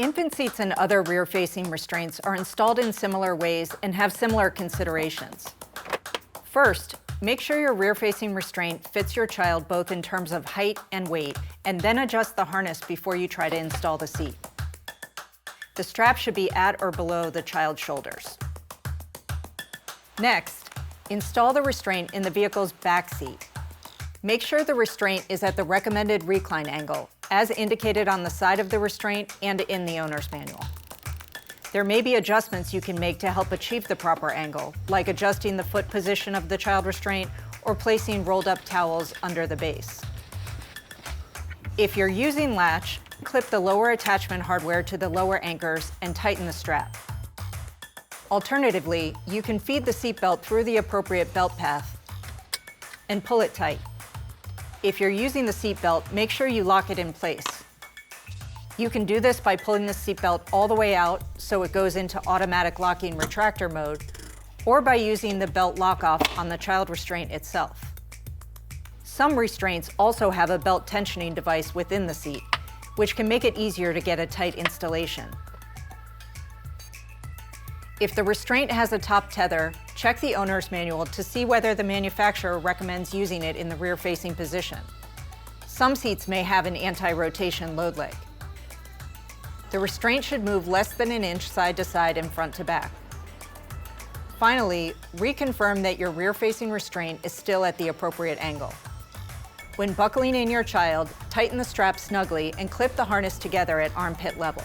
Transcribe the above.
Infant seats and other rear-facing restraints are installed in similar ways and have similar considerations. First, make sure your rear-facing restraint fits your child both in terms of height and weight, and then adjust the harness before you try to install the seat. The strap should be at or below the child's shoulders. Next, install the restraint in the vehicle's back seat. Make sure the restraint is at the recommended recline angle, as indicated on the side of the restraint and in the owner's manual. There may be adjustments you can make to help achieve the proper angle, like adjusting the foot position of the child restraint or placing rolled up towels under the base. If you're using latch, clip the lower attachment hardware to the lower anchors and tighten the strap. Alternatively, you can feed the seatbelt through the appropriate belt path and pull it tight. If you're using the seatbelt, make sure you lock it in place. You can do this by pulling the seatbelt all the way out so it goes into automatic locking retractor mode, or by using the belt lock-off on the child restraint itself. Some restraints also have a belt tensioning device within the seat, which can make it easier to get a tight installation. If the restraint has a top tether, check the owner's manual to see whether the manufacturer recommends using it in the rear-facing position. Some seats may have an anti-rotation load leg. The restraint should move less than an inch side to side and front to back. Finally, reconfirm that your rear-facing restraint is still at the appropriate angle. When buckling in your child, tighten the strap snugly and clip the harness together at armpit level.